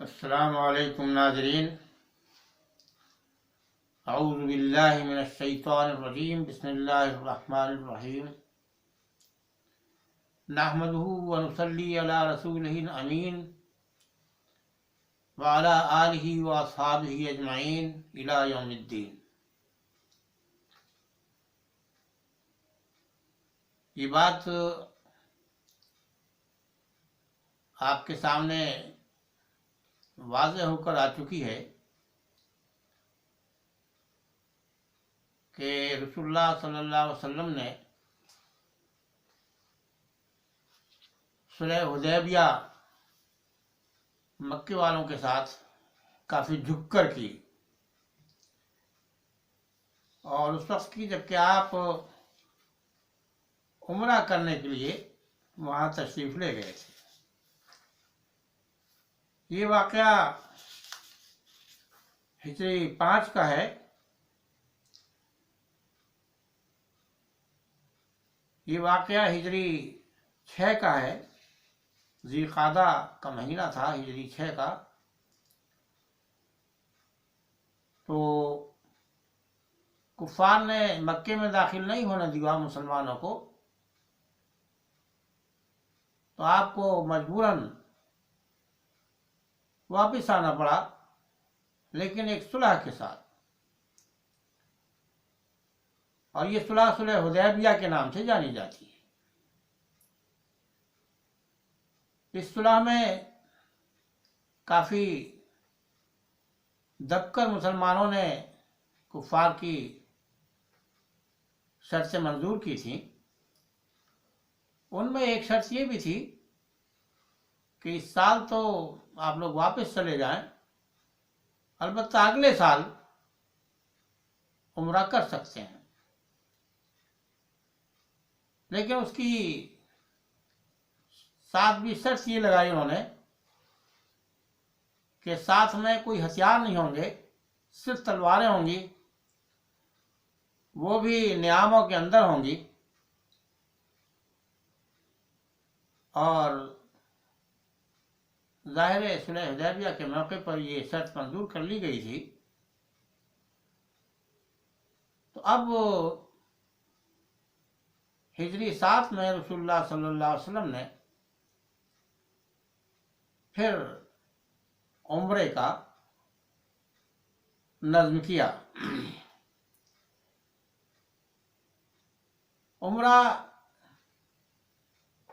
السلام علیکم ناظرین، اعوذ باللہ من الشیطان الرجیم، بسم اللہ الرحمن الرحیم، نحمدہ ونصلی علی رسولہ الامین وعلی آلہ واصحابہ اجمعین الی یوم الدین۔ یہ بات آپ کے سامنے واضح ہو کر آ چکی ہے کہ رسول اللہ صلی اللہ علیہ وسلم نے صلح حدیبیہ مکے والوں کے ساتھ کافی جھک کر کی، اور اس وقت کی جب کہ آپ عمرہ کرنے کے لیے وہاں تشریف لے گئے تھے۔ یہ واقعہ ہجری 5 کا ہے۔ یہ واقعہ ہجری 6 کا ہے، ذی القعدہ کا مہینہ تھا ہجری 6 کا۔ تو کفار نے مکے میں داخل نہیں ہونے دیا مسلمانوں کو، تو آپ کو مجبوراً واپس آنا پڑا، لیکن ایک صلح کے ساتھ، اور یہ صلح حدیبیہ کے نام سے جانی جاتی ہے۔ اس صلح میں کافی دب کر مسلمانوں نے کفار کی شرطیں منظور کی تھیں۔ ان میں ایک شرط یہ بھی تھی کہ اس سال تو آپ لوگ واپس چلے جائیں، البتہ اگلے سال عمرہ کر سکتے ہیں، لیکن اس کی ساتھ بھی شرط یہ لگائی انہوں نے کہ ساتھ میں کوئی ہتھیار نہیں ہوں گے، صرف تلواریں ہوں گی، وہ بھی نیاموں کے اندر ہوں گی، اور ظاہر صلح حدیبیہ کے موقع پر یہ شرط منظور کر لی گئی تھی۔ تو اب ہجری 7 میں رسول اللہ صلی اللہ علیہ وسلم نے پھر عمرے کا نظم کیا۔ عمرہ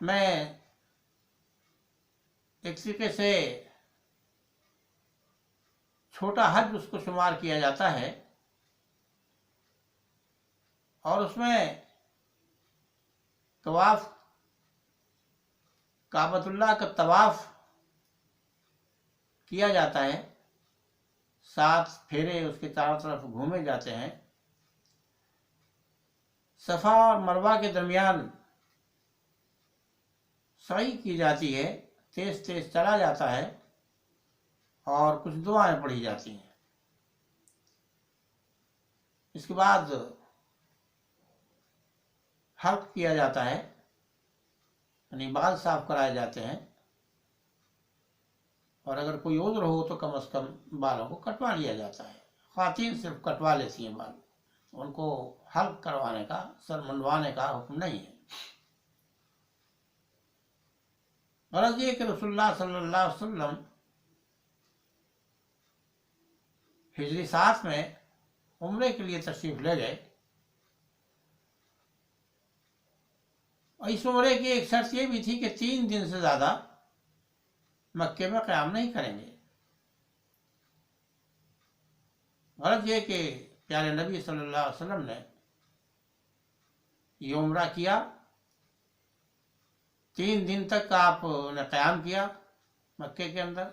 میں ایک طریقے سے چھوٹا حج اس کو شمار کیا جاتا ہے، اور اس میں طواف کعبۃ اللہ کا طواف کیا جاتا ہے، 7 پھیرے اس کے چاروں طرف گھومے جاتے ہیں، صفا اور مروہ کے درمیان سعی کی جاتی ہے، تیز تیز چلا جاتا ہے، اور کچھ دعائیں پڑھی جاتی ہیں۔ اس کے بعد حلق کیا جاتا ہے، یعنی بال صاف کرائے جاتے ہیں، اور اگر کوئی عذر ہو تو کم از کم بالوں کو کٹوا لیا جاتا ہے۔ خواتین صرف کٹوا لیتی ہیں بال، ان کو حلق کروانے کا، سر منڈوانے کا حکم نہیں ہے۔ غرض یہ کہ رسول اللہ صلی اللہ علیہ وسلم ہجری 7 میں عمرے کے لیے تشریف لے گئے، اور اس عمرے کی ایک شرط یہ بھی تھی کہ 3 دن سے زیادہ مکے میں قیام نہیں کریں گے۔ غرض یہ کہ پیارے نبی صلی اللہ علیہ وسلم نے یہ عمرہ کیا، 3 دن تک آپ نے قیام کیا مکے کے اندر،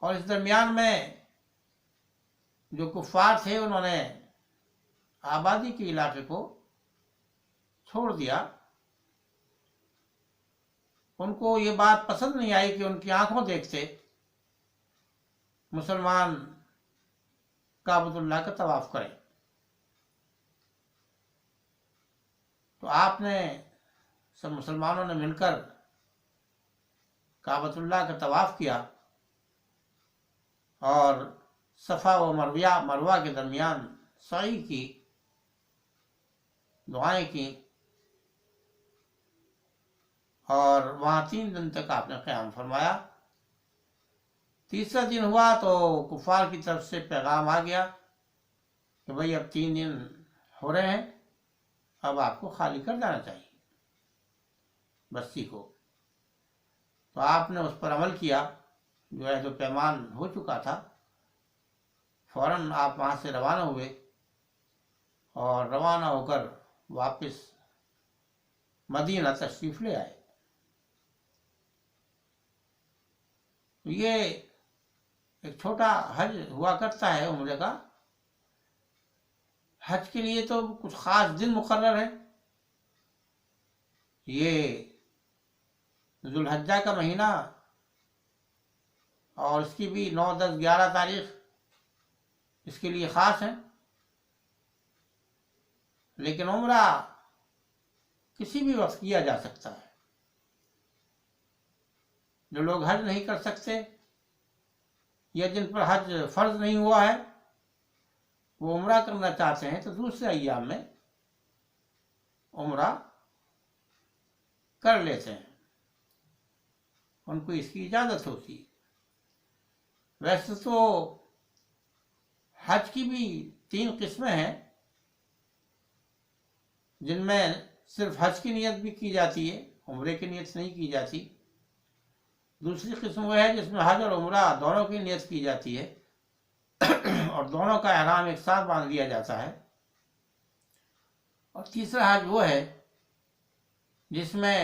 اور اس درمیان میں جو کفار تھے انہوں نے آبادی کے علاقے کو چھوڑ دیا۔ ان کو یہ بات پسند نہیں آئی کہ ان کی آنکھوں دیکھتے مسلمان کعبۃ اللہ کا طواف کریں، تو آپ نے سب مسلمانوں نے مل کر کعبۃ اللہ کا طواف کیا، اور صفا و مروہ کے درمیان سعی کی، دعائیں کی، اور وہاں 3 دن تک آپ نے قیام فرمایا۔ تیسرا دن ہوا تو کفار کی طرف سے پیغام آ گیا کہ بھئی اب 3 دن ہو رہے ہیں، اب آپ کو خالی کر جانا چاہیے بستی کو۔ تو آپ نے اس پر عمل کیا، جو عہد و پیمان ہو چکا تھا، فوراً آپ وہاں سے روانہ ہوئے، اور روانہ ہو کر واپس مدینہ تشریف لے آئے۔ تو یہ ایک چھوٹا حج ہوا کرتا ہے عمرے کا۔ حج کے لیے تو کچھ خاص دن مقرر ہے۔ یہ ذوالحجہ کا مہینہ اور اس کی بھی 9، 10، 11 تاریخ اس کے لیے خاص ہیں، لیکن عمرہ کسی بھی وقت کیا جا سکتا ہے۔ جو لوگ حج نہیں کر سکتے یا جن پر حج فرض نہیں ہوا ہے، وہ عمرہ کرنا چاہتے ہیں تو دوسرے ایام میں عمرہ کر لیتے ہیں، ان کو اس کی اجازت ہوتی ہے۔ ویسے تو حج کی بھی 3 قسمیں ہیں، جن میں صرف حج کی نیت بھی کی جاتی ہے، عمرے کی نیت نہیں کی جاتی۔ دوسری قسم وہ ہے جس میں حج اور عمرہ دونوں کی نیت کی جاتی ہے اور دونوں کا احرام ایک ساتھ باندھ لیا جاتا ہے۔ اور تیسرا حج وہ ہے جس میں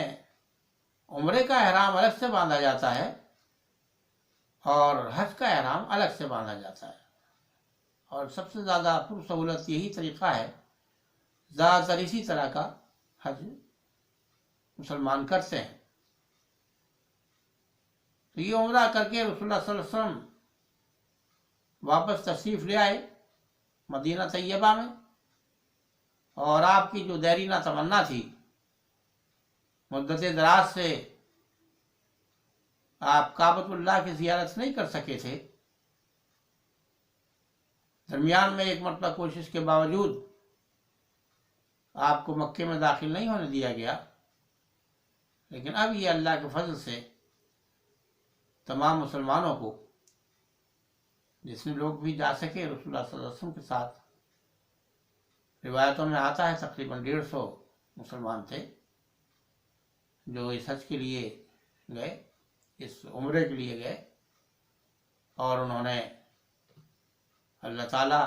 عمرے کا احرام الگ سے باندھا جاتا ہے اور حج کا احرام الگ سے باندھا جاتا ہے۔ اور سب سے زیادہ پرسہولت یہی طریقہ ہے، زیادہ تر اسی طرح کا حج مسلمان کرتے ہیں۔ تو یہ عمرہ کر کے رسول اللہ صلی اللہ علیہ وسلم واپس تشریف لے آئے مدینہ طیبہ میں، اور آپ کی جو دیرینہ تمنا تھی، مدت دراز سے آپ کعبۃ اللہ کی زیارت نہیں کر سکے تھے، درمیان میں ایک مرتبہ کوشش کے باوجود آپ کو مکے میں داخل نہیں ہونے دیا گیا، لیکن اب یہ اللہ کے فضل سے تمام مسلمانوں کو، جتنے لوگ بھی جا سکے رسول اللہ صلی اللہ علیہ وسلم کے ساتھ، روایتوں میں آتا ہے تقریباً 150 مسلمان تھے جو اس حج کے لیے گئے، اس عمرے کے لیے گئے، اور انہوں نے اللہ تعالیٰ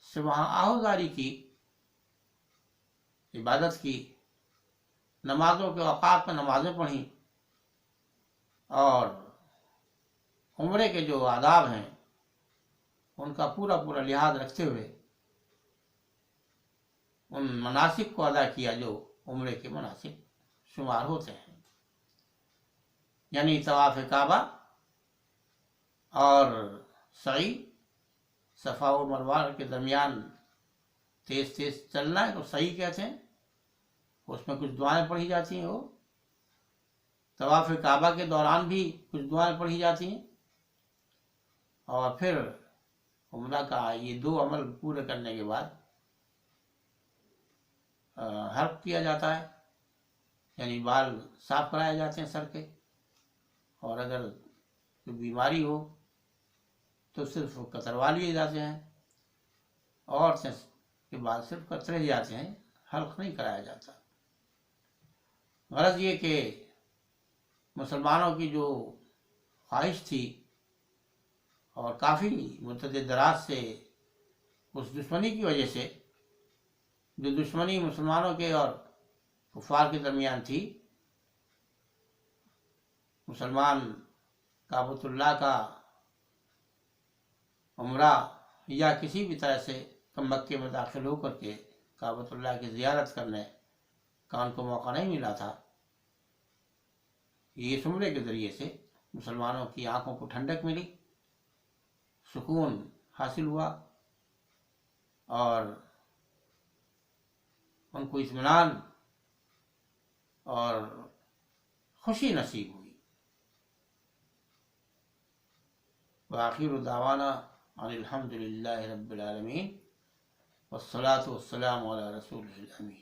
سے وہاں آہوزاری کی، عبادت کی، نمازوں کے اوقات میں نمازیں پڑھیں، اور عمرے کے جو آداب ہیں ان کا پورا لحاظ رکھتے ہوئے ان مناسک کو ادا کیا جو عمرے کے مناسک شمار ہوتے ہیں، یعنی طواف کعبہ اور سعی، صفا و مروہ کے درمیان تیز چلنا ہے تو سعی کہتے ہیں، اس میں کچھ دعائیں پڑھی جاتی ہیں، وہ طواف کعبہ کے دوران بھی کچھ دعائیں پڑھی جاتی ہیں، اور پھر عمرہ کا یہ 2 عمل پورے کرنے کے بعد حلق کیا جاتا ہے، یعنی بال صاف کرائے جاتے ہیں سر کے، اور اگر کوئی بیماری ہو تو صرف کتروا لیے جاتے ہیں، اور کے بعد صرف کترے جاتے ہیں، حلق نہیں کرایا جاتا۔ غرض یہ کہ مسلمانوں کی جو خواہش تھی، اور کافی مدت دراز سے اس دشمنی کی وجہ سے، جو دشمنی مسلمانوں کے اور کفار کے درمیان تھی، مسلمان کعبۃ اللہ کا عمرہ یا کسی بھی طرح سے مکے میں داخل ہو کر کے کعبۃ اللہ کی زیارت کرنے کا ان کو موقع نہیں ملا تھا، یہ اس عمرے کے ذریعے سے مسلمانوں کی آنکھوں کو ٹھنڈک ملی، سکون حاصل ہوا، اور ان کو اطمینان اور خوشی نصیب ہوئی۔ وآخر دعوانا ان الحمد للہ رب العالمین والصلاة والسلام علی رسولہ الامین.